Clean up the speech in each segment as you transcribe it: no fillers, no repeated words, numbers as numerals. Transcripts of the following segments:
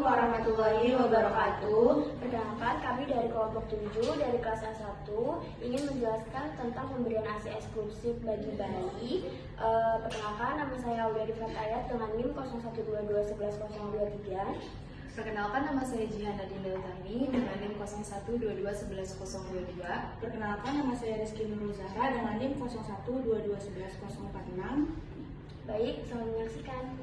warahmatullahi wabarakatuh. Perkenalkan, kami dari kelompok 7 dari kelas A1 ingin menjelaskan tentang pemberian ASI eksklusif bagi bayi. Perkenalkan, nama saya Aulia Difratayat dengan NIM 0122111023. Perkenalkan, nama saya Jihan Nadine Utami dengan NIM 0122111022. Perkenalkan, nama saya Rizky Nurul Zahra dengan NIM 0122111046. Baik, selamat menyaksikan.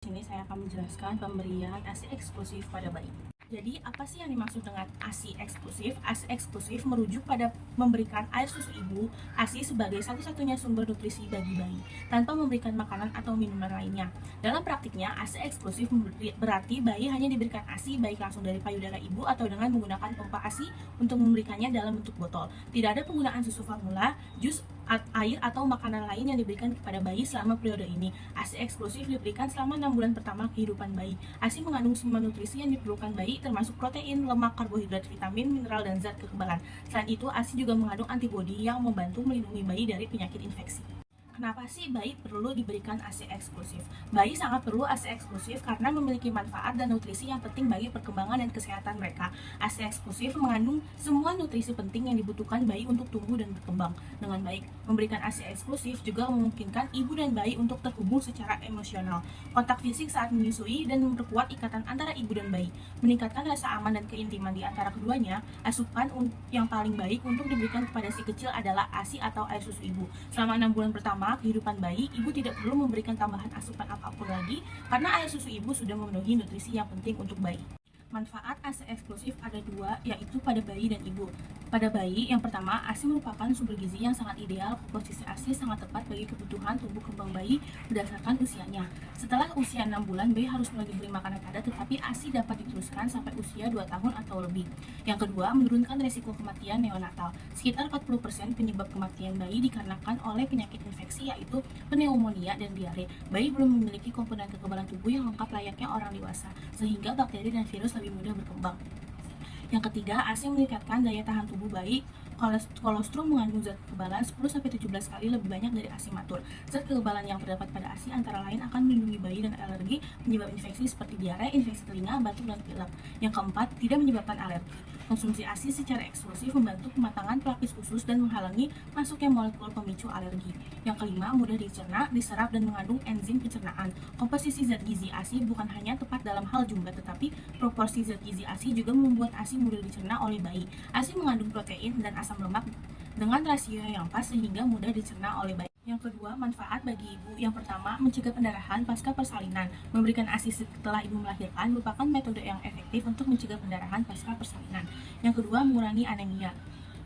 Sini saya akan menjelaskan pemberian ASI eksklusif pada bayi. Jadi, apa sih yang dimaksud dengan ASI eksklusif? ASI eksklusif merujuk pada memberikan air susu ibu, ASI sebagai satu-satunya sumber nutrisi bagi bayi, tanpa memberikan makanan atau minuman lainnya. Dalam praktiknya, ASI eksklusif berarti bayi hanya diberikan ASI baik langsung dari payudara ibu atau dengan menggunakan pompa ASI untuk memberikannya dalam bentuk botol. Tidak ada penggunaan susu formula, jus, air atau makanan lain yang diberikan kepada bayi selama periode ini. ASI eksklusif diberikan selama 6 bulan pertama kehidupan bayi. ASI mengandung semua nutrisi yang diperlukan bayi, termasuk protein, lemak, karbohidrat, vitamin, mineral, dan zat kekebalan. Selain itu, ASI juga mengandung antibodi yang membantu melindungi bayi dari penyakit infeksi. Kenapa sih bayi perlu diberikan ASI eksklusif? Bayi sangat perlu ASI eksklusif karena memiliki manfaat dan nutrisi yang penting bagi perkembangan dan kesehatan mereka. ASI eksklusif mengandung semua nutrisi penting yang dibutuhkan bayi untuk tumbuh dan berkembang dengan baik. Memberikan ASI eksklusif juga memungkinkan ibu dan bayi untuk terhubung secara emosional, kontak fisik saat menyusui, dan memperkuat ikatan antara ibu dan bayi. Meningkatkan rasa aman dan keintiman di antara keduanya. Asupan yang paling baik untuk diberikan kepada si kecil adalah ASI atau air susu ibu. Selama 6 bulan pertama kehidupan bayi, ibu tidak perlu memberikan tambahan asupan apapun lagi karena air susu ibu sudah memenuhi nutrisi yang penting untuk bayi. Manfaat ASI eksklusif ada dua, yaitu pada bayi dan ibu. Pada bayi, yang pertama, ASI merupakan sumber gizi yang sangat ideal. Komposisi ASI sangat tepat bagi kebutuhan tumbuh kembang bayi berdasarkan usianya. Setelah usia 6 bulan, bayi harus mulai diberi makanan padat, tetapi ASI dapat diteruskan sampai usia 2 tahun atau lebih. Yang kedua, menurunkan risiko kematian neonatal. Sekitar 40% penyebab kematian bayi dikarenakan oleh penyakit infeksi, yaitu pneumonia dan diare. Bayi belum memiliki komponen kekebalan tubuh yang lengkap layaknya orang dewasa, sehingga bakteri dan virus lebih mudah berkembang. Yang ketiga, ASI meningkatkan daya tahan tubuh bayi. Kolostrum mengandung zat kekebalan 10-17 kali lebih banyak dari ASI matur. Zat kekebalan yang terdapat pada ASI antara lain akan melindungi bayi dan alergi, penyebab infeksi seperti diare, infeksi telinga, batuk, dan pilek. Yang keempat, tidak menyebabkan alergi. Konsumsi ASI secara eksklusif membantu pematangan pelapis usus dan menghalangi masuknya molekul pemicu alergi. Yang kelima, mudah dicerna, diserap, dan mengandung enzim pencernaan. Komposisi zat gizi ASI bukan hanya tepat dalam hal jumlah, tetapi proporsi zat gizi ASI juga membuat ASI mudah dicerna oleh bayi. ASI mengandung protein dan asam lemak dengan rasio yang pas sehingga mudah dicerna oleh bayi. Yang kedua, manfaat bagi ibu. Yang pertama, mencegah pendarahan pasca persalinan. Memberikan ASI setelah ibu melahirkan merupakan metode yang efektif untuk mencegah pendarahan pasca persalinan. Yang kedua, mengurangi anemia.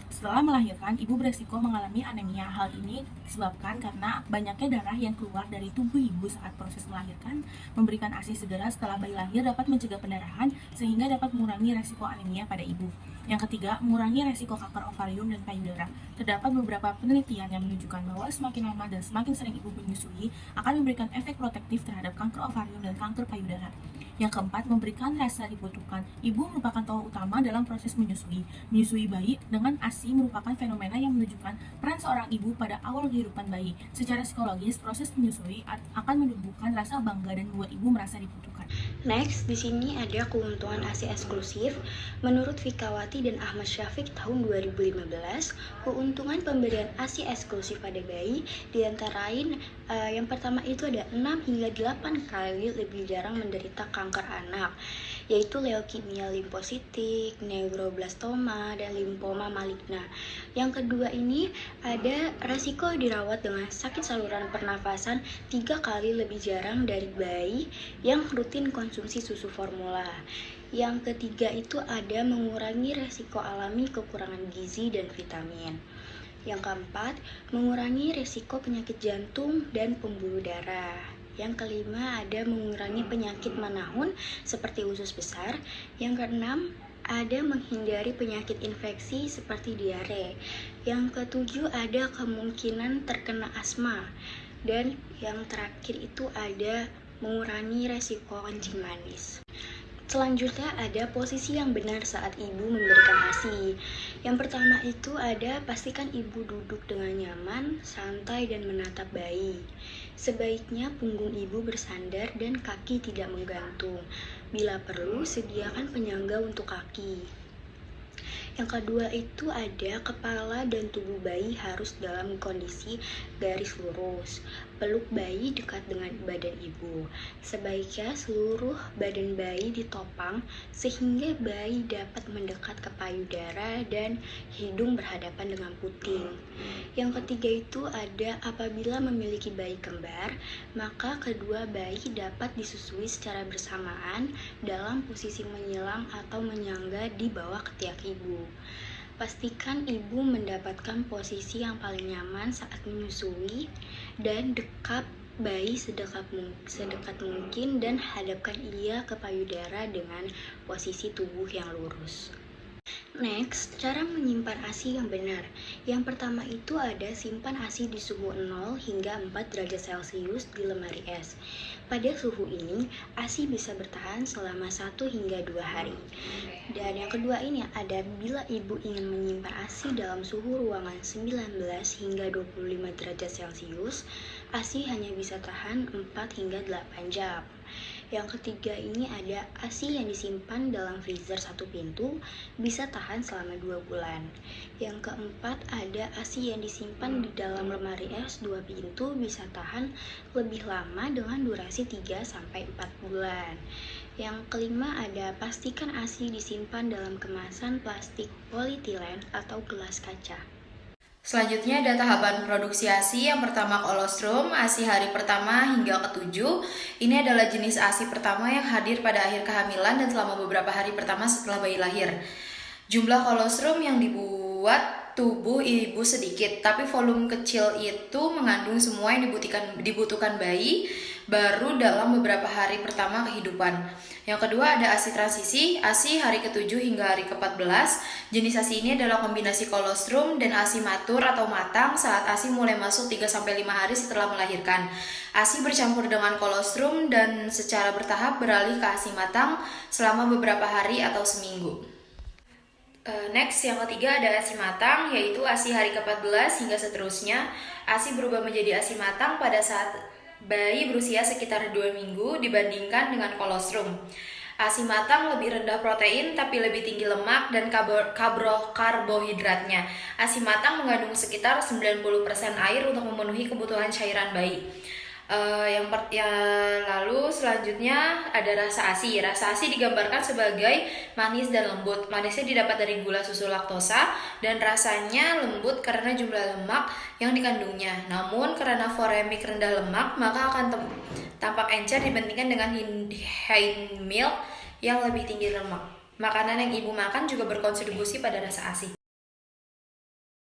Setelah melahirkan, ibu beresiko mengalami anemia. Hal ini disebabkan karena banyaknya darah yang keluar dari tubuh ibu saat proses melahirkan. Memberikan ASI segera setelah bayi lahir dapat mencegah pendarahan sehingga dapat mengurangi resiko anemia pada ibu. Yang ketiga, mengurangi resiko kanker ovarium dan payudara. Terdapat beberapa penelitian yang menunjukkan bahwa semakin lama dan semakin sering ibu menyusui akan memberikan efek protektif terhadap kanker ovarium dan kanker payudara. Yang keempat, memberikan rasa dibutuhkan. Ibu merupakan tokoh utama dalam proses menyusui. Menyusui bayi dengan ASI merupakan fenomena yang menunjukkan peran seorang ibu pada awal kehidupan bayi. Secara psikologis, proses menyusui akan menumbuhkan rasa bangga dan membuat ibu merasa dibutuhkan. Next, di sini ada keuntungan ASI eksklusif. Menurut Fikawati dan Ahmad Syafiq tahun 2015, keuntungan pemberian ASI eksklusif pada bayi diantara lain yang pertama itu ada 6 hingga 8 kali lebih jarang menderita kanker anak, yaitu leukemia limfositik, neuroblastoma, dan limfoma maligna. Yang kedua ini ada resiko dirawat dengan sakit saluran pernafasan 3 kali lebih jarang dari bayi yang rutin konsumsi susu formula. Yang ketiga itu ada mengurangi resiko alami kekurangan gizi dan vitamin. Yang keempat, mengurangi resiko penyakit jantung dan pembuluh darah. Yang kelima ada mengurangi penyakit manahun seperti usus besar. Yang keenam ada menghindari penyakit infeksi seperti diare. Yang ketujuh ada kemungkinan terkena asma. Dan yang terakhir itu ada mengurangi resiko kencing manis. Selanjutnya ada posisi yang benar saat ibu memberikan ASI. Yang pertama itu ada pastikan ibu duduk dengan nyaman, santai, dan menatap bayi. Sebaiknya punggung ibu bersandar dan kaki tidak menggantung. Bila perlu, sediakan penyangga untuk kaki. Yang kedua itu ada kepala dan tubuh bayi harus dalam kondisi garis lurus. Peluk bayi dekat dengan badan ibu. Sebaiknya seluruh badan bayi ditopang sehingga bayi dapat mendekat ke payudara dan hidung berhadapan dengan puting. Yang ketiga itu ada apabila memiliki bayi kembar, maka kedua bayi dapat disusui secara bersamaan dalam posisi menyilang atau menyangga di bawah ketiak ibu. Pastikan ibu mendapatkan posisi yang paling nyaman saat menyusui dan dekap bayi sedekat mungkin dan hadapkan ia ke payudara dengan posisi tubuh yang lurus. Next, cara menyimpan ASI yang benar. Yang pertama itu ada simpan ASI di suhu 0 hingga 4 derajat Celcius di lemari es. Pada suhu ini, ASI bisa bertahan selama 1 hingga 2 hari. Dan yang kedua ini ada bila ibu ingin menyimpan ASI dalam suhu ruangan 19 hingga 25 derajat Celcius, ASI hanya bisa tahan 4 hingga 8 jam. Yang ketiga ini ada ASI yang disimpan dalam freezer 1 pintu bisa tahan selama 2 bulan. Yang keempat ada ASI yang disimpan di dalam lemari es 2 pintu bisa tahan lebih lama dengan durasi 3-4 bulan. Yang kelima ada pastikan ASI disimpan dalam kemasan plastik polietilen atau gelas kaca. Selanjutnya ada tahapan produksi ASI. Yang pertama kolostrum, ASI hari pertama hingga ke-7. Ini adalah jenis ASI pertama yang hadir pada akhir kehamilan dan selama beberapa hari pertama setelah bayi lahir. Jumlah kolostrum yang dibuat tubuh ibu sedikit, tapi volume kecil itu mengandung semua yang dibutuhkan bayi baru dalam beberapa hari pertama kehidupan. Yang kedua ada ASI transisi, ASI hari ke-7 hingga hari ke-14. Jenis ASI ini adalah kombinasi kolostrum dan ASI matur atau matang saat ASI mulai masuk 3-5 hari setelah melahirkan. ASI bercampur dengan kolostrum dan secara bertahap beralih ke ASI matang selama beberapa hari atau seminggu. Next, yang ketiga ada ASI matang, yaitu ASI hari ke-14 hingga seterusnya. ASI berubah menjadi ASI matang pada saat bayi berusia sekitar 2 minggu dibandingkan dengan kolostrum. ASI matang lebih rendah protein tapi lebih tinggi lemak dan karbohidratnya. ASI matang mengandung sekitar 90% air untuk memenuhi kebutuhan cairan bayi. Lalu selanjutnya ada rasa ASI. Rasa ASI digambarkan sebagai manis dan lembut. Manisnya didapat dari gula susu laktosa dan rasanya lembut karena jumlah lemak yang dikandungnya. Namun karena foremik rendah lemak, maka akan tampak encer dibandingkan dengan hind milk yang lebih tinggi lemak. Makanan yang ibu makan juga berkontribusi pada rasa ASI.